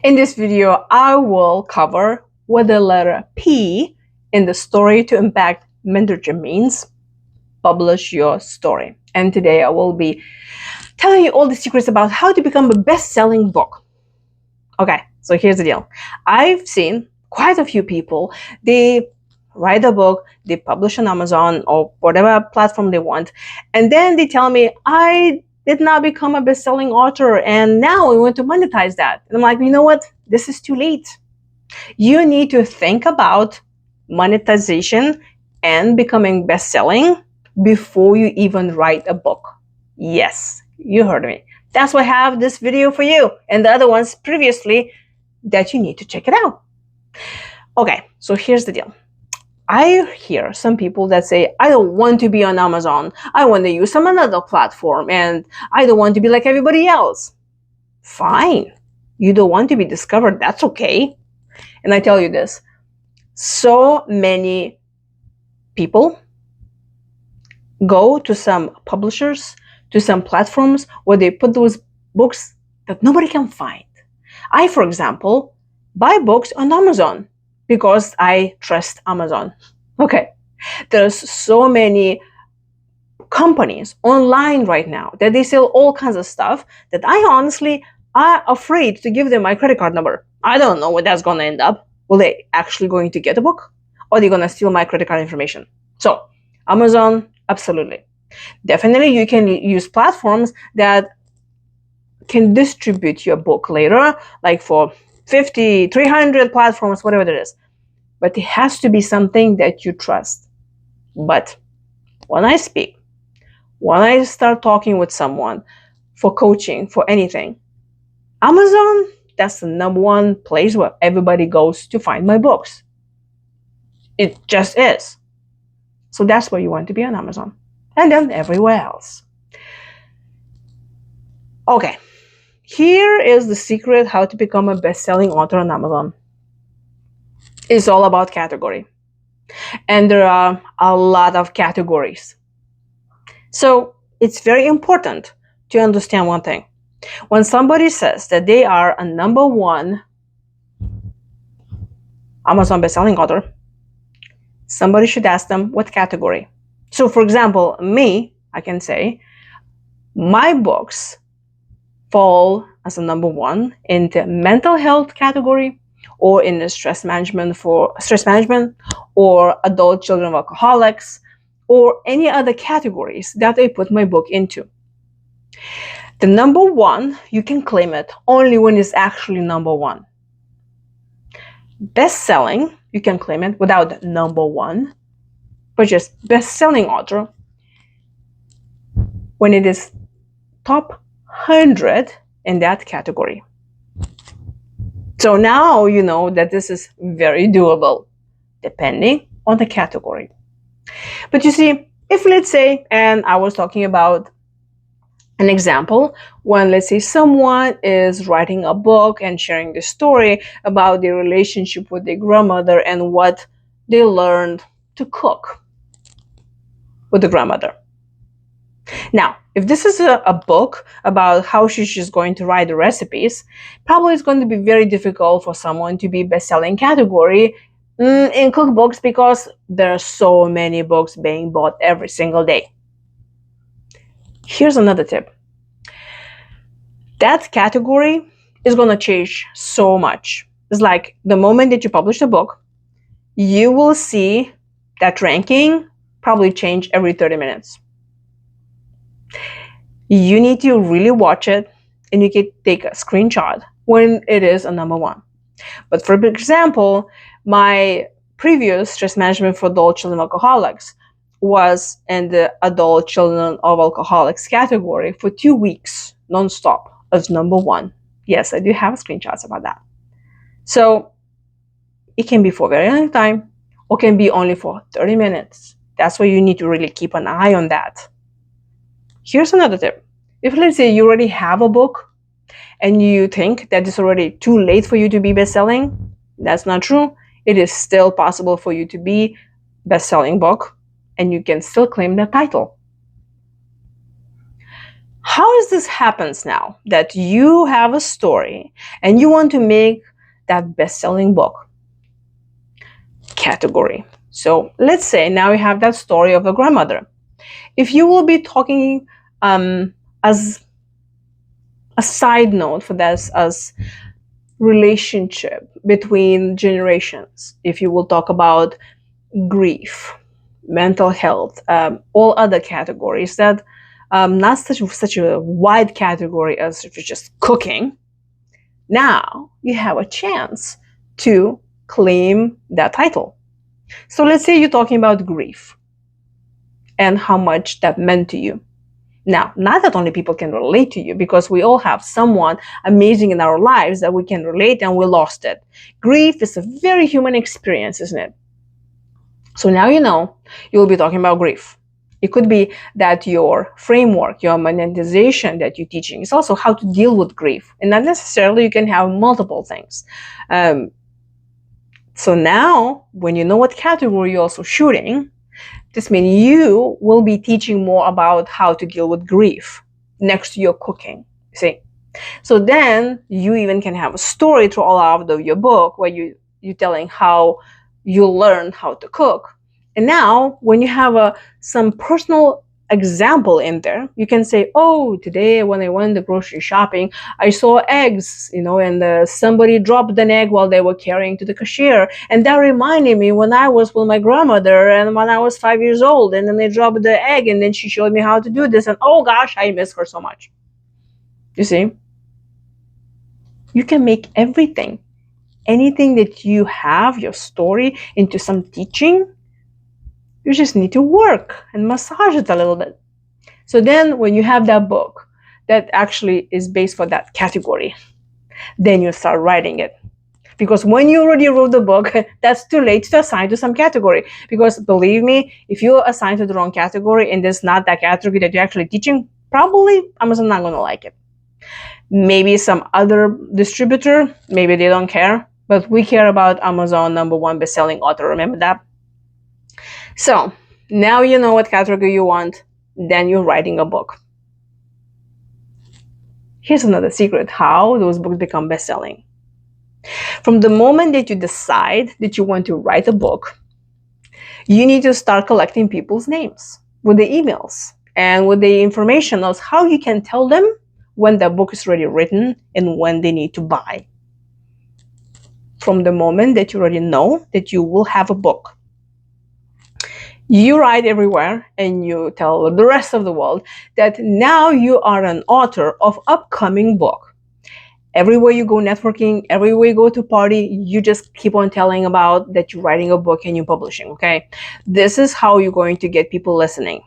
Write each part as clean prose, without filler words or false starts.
In this video, I will cover what the letter P in the story to impact mentorship means. Publish your story. And today I will be telling you all the secrets about how to become a best-selling book. Okay, so here's the deal. I've seen quite a few people, they write a book, they publish on Amazon or whatever platform they want, and then they tell me, I did not become a best-selling author and now I want to monetize that. And I'm like, you know what? This is too late. You need to think about monetization and becoming best-selling before you even write a book. Yes, you heard me. That's why I have this video for you and the other ones previously that you need to check it out. Okay, so here's the deal. I hear some people that say, I don't want to be on Amazon. I want to use some another platform and I don't want to be like everybody else. Fine. You don't want to be discovered. That's okay. And I tell you this, so many people go to some publishers, to some platforms where they put those books that nobody can find. I, for example, buy books on Amazon because I trust Amazon. Okay, there's so many companies online right now that they sell all kinds of stuff that I honestly am afraid to give them my credit card number. I don't know what that's going to end up. Will they actually going to get a book? Or are they going to steal my credit card information? So Amazon, absolutely. Definitely you can use platforms that can distribute your book later, like for 50, 300 platforms, whatever it is. But it has to be something that you trust. But when I speak, when I start talking with someone for coaching, for anything, Amazon, that's the number one place where everybody goes to find my books. It just is. So that's where you want to be on Amazon. And then everywhere else. Okay, here is the secret how to become a best-selling author on Amazon. It's all about category. And there are a lot of categories. So it's very important to understand one thing. When somebody says that they are a number one Amazon best-selling author, somebody should ask them what category. So for example, me, I can say, my books fall as a number one in the mental health category, or in the stress management or adult children of alcoholics, or any other categories that I put my book into. The number one, you can claim it only when it's actually number one. Best-selling, you can claim it without number one, but just best-selling author when it is top 100 in that category. So now you know that this is very doable, depending on the category. But you see, if let's say, and I was talking about an example, when let's say someone is writing a book and sharing the story about their relationship with their grandmother and what they learned to cook with the grandmother. Now, if this is a book about how she's just going to write the recipes, probably it's going to be very difficult for someone to be best-selling category in cookbooks because there are so many books being bought every single day. Here's another tip. That category is going to change so much. It's like the moment that you publish a book, you will see that ranking probably change every 30 minutes. You need to really watch it and you can take a screenshot when it is a number one. But for example, my previous stress management for adult children of alcoholics was in the adult children of alcoholics category for 2 weeks non-stop as number one. Yes, I do have screenshots about that. So it can be for a very long time or can be only for 30 minutes. That's why you need to really keep an eye on that. Here's another tip. If let's say you already have a book and you think that it's already too late for you to be best-selling, that's not true. It is still possible for you to be best-selling book and you can still claim the title. How is this happens now that you have a story and you want to make that best-selling book? Category. So let's say now you have that story of the grandmother. If you will be talking as a side note for this, as relationship between generations, if you will talk about grief, mental health, all other categories that not such a wide category as if you're just cooking. Now you have a chance to claim that title. So let's say you're talking about grief and how much that meant to you. Now, not that only people can relate to you, because we all have someone amazing in our lives that we can relate and we lost it. Grief is a very human experience, isn't it? So now you know you'll be talking about grief. It could be that your framework, your monetization that you're teaching is also how to deal with grief. And not necessarily you can have multiple things. So now, when you know what category you're also shooting, this means you will be teaching more about how to deal with grief next to your cooking. See? So then you even can have a story through all of your book where you're telling how you learned how to cook. And now when you have some personal example in there, you can say, oh, today when I went the grocery shopping, I saw eggs, and somebody dropped an egg while they were carrying to the cashier. And that reminded me when I was with my grandmother and when I was 5 years old, and then they dropped the egg and then she showed me how to do this. And oh gosh, I miss her so much. You see? You can make anything that you have, your story, into some teaching. You just need to work and massage it a little bit. So then when you have that book that actually is based for that category, then you start writing it. Because when you already wrote the book, that's too late to assign to some category. Because believe me, if you assign to the wrong category and there's not that category that you're actually teaching, probably Amazon not going to like it. Maybe some other distributor, maybe they don't care, but we care about Amazon #1 best-selling author. Remember that? So now you know what category you want, then you're writing a book. Here's another secret how those books become best-selling. From the moment that you decide that you want to write a book, you need to start collecting people's names with the emails and with the information of how you can tell them when the book is already written and when they need to buy. From the moment that you already know that you will have a book, you write everywhere and you tell the rest of the world that now you are an author of upcoming book. Everywhere you go networking, everywhere you go to party, you just keep on telling about that you're writing a book and you're publishing, okay? This is how you're going to get people listening.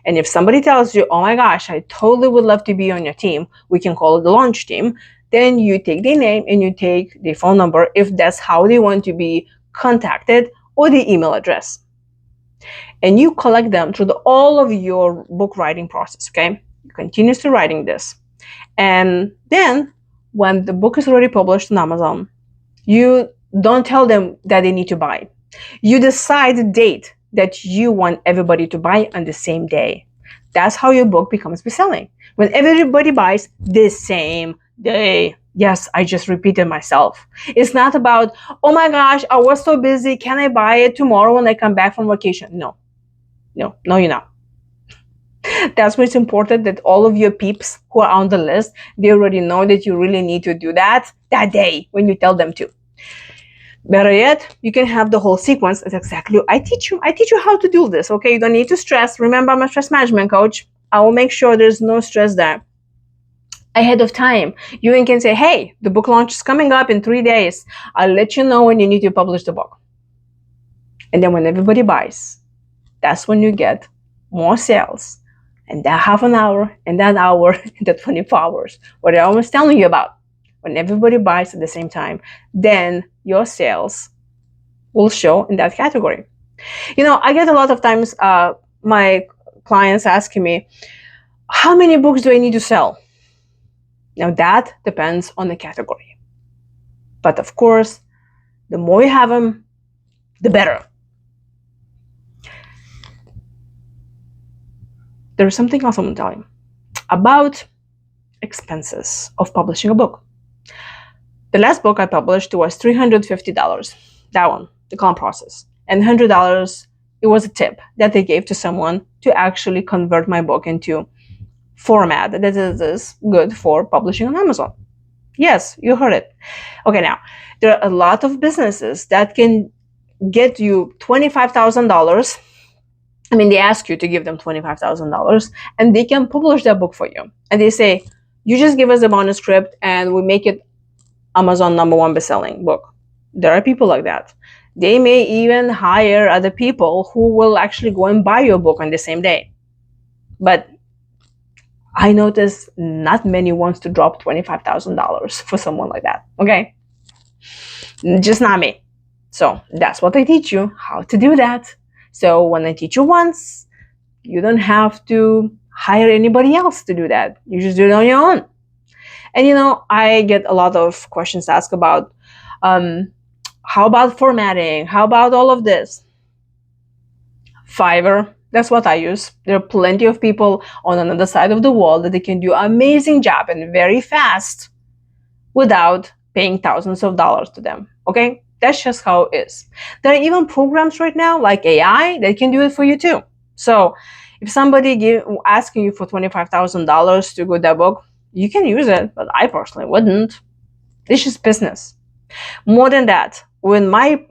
And if somebody tells you, oh my gosh, I totally would love to be on your team, we can call it the launch team, then you take their name and you take their phone number if that's how they want to be contacted, or the email address. And you collect them through all of your book writing process, okay? You continuously writing this. And then when the book is already published on Amazon, you don't tell them that they need to buy. You decide the date that you want everybody to buy on the same day. That's how your book becomes best-selling. When everybody buys the same day. Yes, I just repeated myself. It's not about, oh my gosh, I was so busy. Can I buy it tomorrow when I come back from vacation? No, you're not. That's why it's important that all of your peeps who are on the list, they already know that you really need to do that day when you tell them to. Better yet, you can have the whole sequence. It's exactly, I teach you how to do this, okay? You don't need to stress. Remember, I'm a stress management coach. I will make sure there's no stress there. Ahead of time, you can say, hey, the book launch is coming up in 3 days. I'll let you know when you need to publish the book. And then when everybody buys, that's when you get more sales. And that half an hour, and that hour, and that 24 hours, what I was telling you about. When everybody buys at the same time, then your sales will show in that category. I get a lot of times my clients asking me, how many books do I need to sell? Now that depends on the category. But of course, the more you have them, the better. There's something else I'm going to tell you. about expenses of publishing a book. The last book I published was $350. That one, the calm process. And $100, it was a tip that they gave to someone to actually convert my book into format that is good for publishing on Amazon. Yes, you heard it. Okay, now, there are a lot of businesses that can get you $25,000. I mean, they ask you to give them $25,000 and they can publish that book for you. And they say, you just give us the manuscript and we make it Amazon #1 best-selling book. There are people like that. They may even hire other people who will actually go and buy your book on the same day. But I notice not many wants to drop $25,000 for someone like that. Okay? Just not me. So that's what I teach you, how to do that. So when I teach you once, you don't have to hire anybody else to do that. You just do it on your own. And I get a lot of questions asked about, how about formatting? How about all of this? Fiverr, that's what I use. There are plenty of people on another side of the world that they can do an amazing job and very fast without paying thousands of dollars to them. Okay? That's just how it is. There are even programs right now like AI that can do it for you too. So if somebody asking you for $25,000 to go that book, you can use it, but I personally wouldn't. It's just business. More than that, with my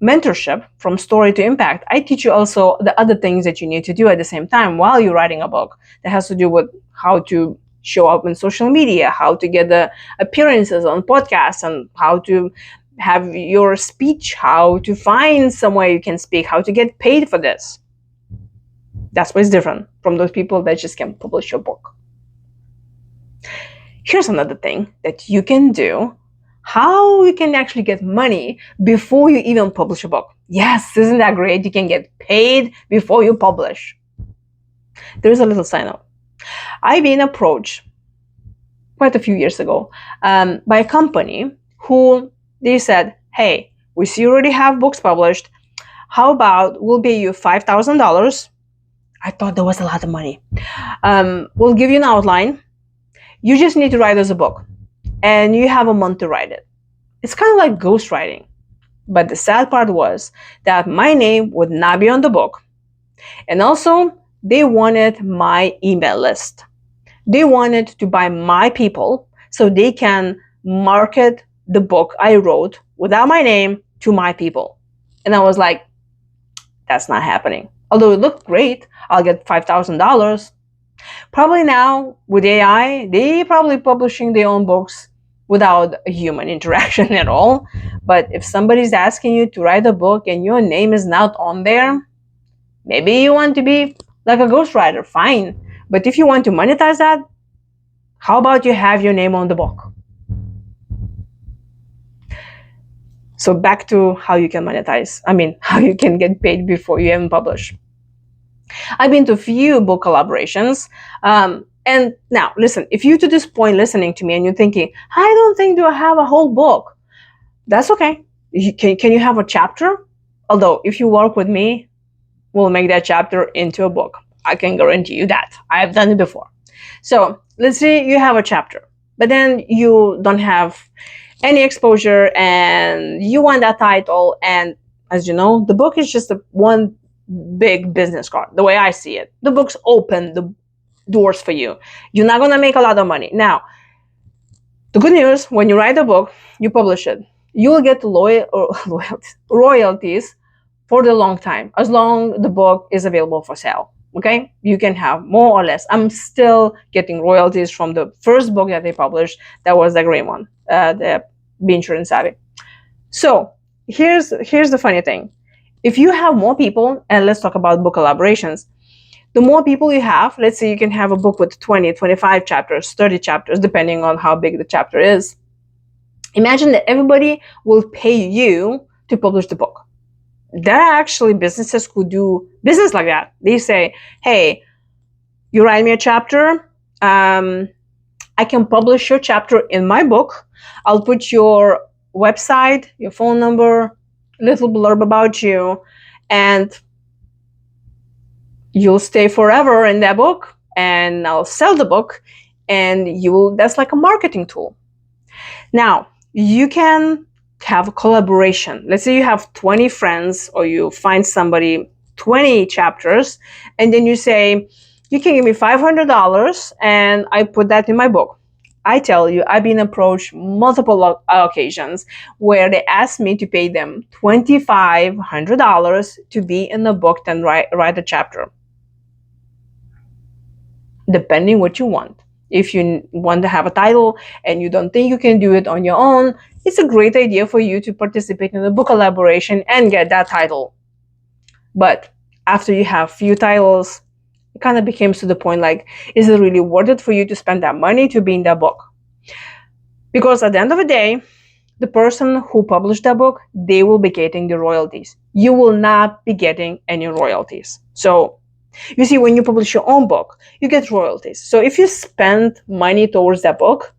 mentorship from story to impact, I teach you also the other things that you need to do at the same time while you're writing a book that has to do with how to show up in social media, how to get the appearances on podcasts, and how to have your speech, how to find somewhere you can speak, how to get paid for this. That's what's different from those people that just can publish your book. Here's another thing that you can do, how you can actually get money before you even publish a book. Yes, isn't that great? You can get paid before you publish. There's a little sign up. I've been approached quite a few years ago by a company who they said, hey, we see you already have books published. How about we'll pay you $5,000? I thought that was a lot of money. We'll give you an outline. You just need to write us a book, and you have a month to write it. It's kind of like ghostwriting. But the sad part was that my name would not be on the book. And also, they wanted my email list. They wanted to buy my people so they can market the book I wrote without my name to my people. And I was like, that's not happening. Although it looked great, I'll get $5,000. Probably now with AI, they're probably publishing their own books without a human interaction at all. But if somebody's asking you to write a book and your name is not on there, maybe you want to be like a ghostwriter, fine. But if you want to monetize that, how about you have your name on the book? So back to how you can monetize. How you can get paid before you even publish. I've been to a few book collaborations. And now, listen, if you're to this point listening to me and you're thinking, I don't think do I have a whole book, that's okay. Can you have a chapter? Although, if you work with me, we'll make that chapter into a book. I can guarantee you that. I've done it before. So let's say you have a chapter, but then you don't have any exposure and you want that title. And as you know, the book is just one big business card, the way I see it. The books open the doors for you. You're not going to make a lot of money. Now, the good news, when you write a book, you publish it, you will get royalties for the long time, as long the book is available for sale. Okay? You can have more or less. I'm still getting royalties from the first book that they published. That was the great one, the Be Insurance Savvy. So here's the funny thing. If you have more people, and let's talk about book collaborations, the more people you have, let's say you can have a book with 20, 25 chapters, 30 chapters, depending on how big the chapter is. Imagine that everybody will pay you to publish the book. There are actually businesses who do business like that. They say, hey, you write me a chapter, I can publish your chapter in my book. I'll put your website, your phone number, little blurb about you, and you'll stay forever in that book. and I'll sell the book, and that's like a marketing tool. Now, you can have a collaboration. Let's say you have 20 friends, or you find somebody 20 chapters, and then you say, you can give me $500 and I put that in my book. I tell you, I've been approached multiple occasions where they asked me to pay them $2,500 to be in the book and write a chapter, depending what you want. If you want to have a title and you don't think you can do it on your own, it's a great idea for you to participate in a book collaboration and get that title. But after you have few titles, it kind of becomes to the point like, is it really worth it for you to spend that money to be in that book? Because at the end of the day, the person who published that book, they will be getting the royalties. You will not be getting any royalties. So you see, when you publish your own book, you get royalties. So if you spend money towards that book,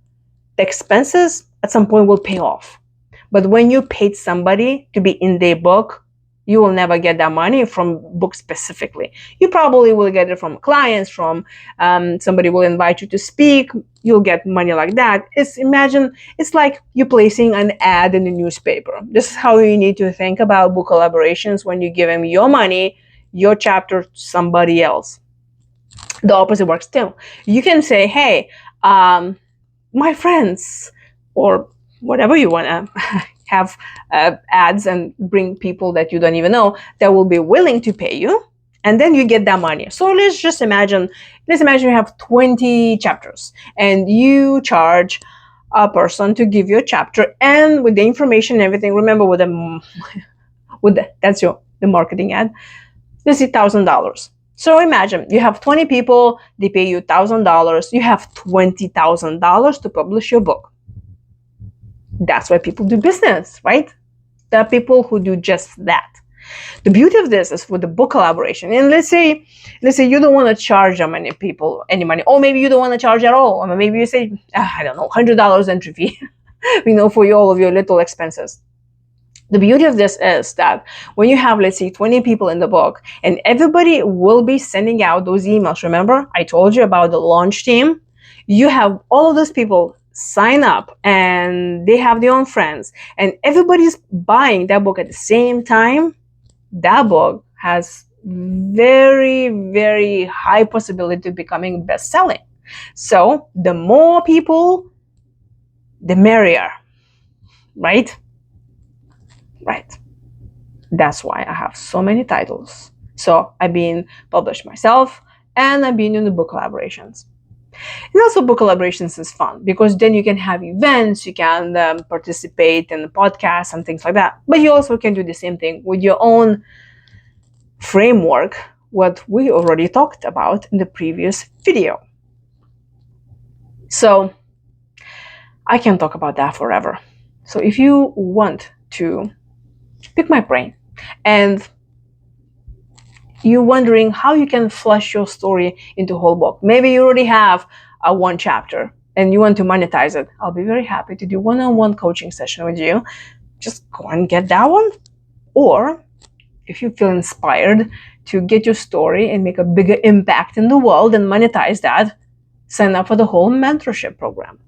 the expenses at some point will pay off. But when you paid somebody to be in their book, you will never get that money from books specifically. You probably will get it from clients, from somebody will invite you to speak. You'll get money like that. It's like you placing an ad in the newspaper. This is how you need to think about book collaborations when you give them your money, your chapter to somebody else. The opposite works too. You can say, hey, my friends, or whatever you want to have ads and bring people that you don't even know that will be willing to pay you, and then you get that money. So let's imagine you have 20 chapters and you charge a person to give you a chapter, and with the information and everything, remember that's the marketing ad, this is $1,000. So imagine you have 20 people, they pay you $1,000, you have $20,000 to publish your book. That's why people do business, right? There are people who do just that. The beauty of this is with the book collaboration. And let's say you don't want to charge many people any money, or maybe you don't want to charge at all. Or maybe you say, I don't know, $100 entry fee, for all of your little expenses. The beauty of this is that when you have, let's say, 20 people in the book, and everybody will be sending out those emails. Remember, I told you about the launch team. You have all of those people sign up, and they have their own friends, and everybody's buying that book at the same time. That book has very, very high possibility of becoming best-selling. So the more people, the merrier, right? Right. That's why I have so many titles. So I've been published myself, and I've been in the book collaborations. And also book collaborations is fun because then you can have events, you can participate in podcasts and things like that. But you also can do the same thing with your own framework, what we already talked about in the previous video. So I can talk about that forever. So if you want to pick my brain and you're wondering how you can flesh your story into a whole book, maybe you already have a one chapter and you want to monetize it, I'll be very happy to do one-on-one coaching session with you. Just go and get that one. Or if you feel inspired to get your story and make a bigger impact in the world and monetize that, sign up for the whole mentorship program.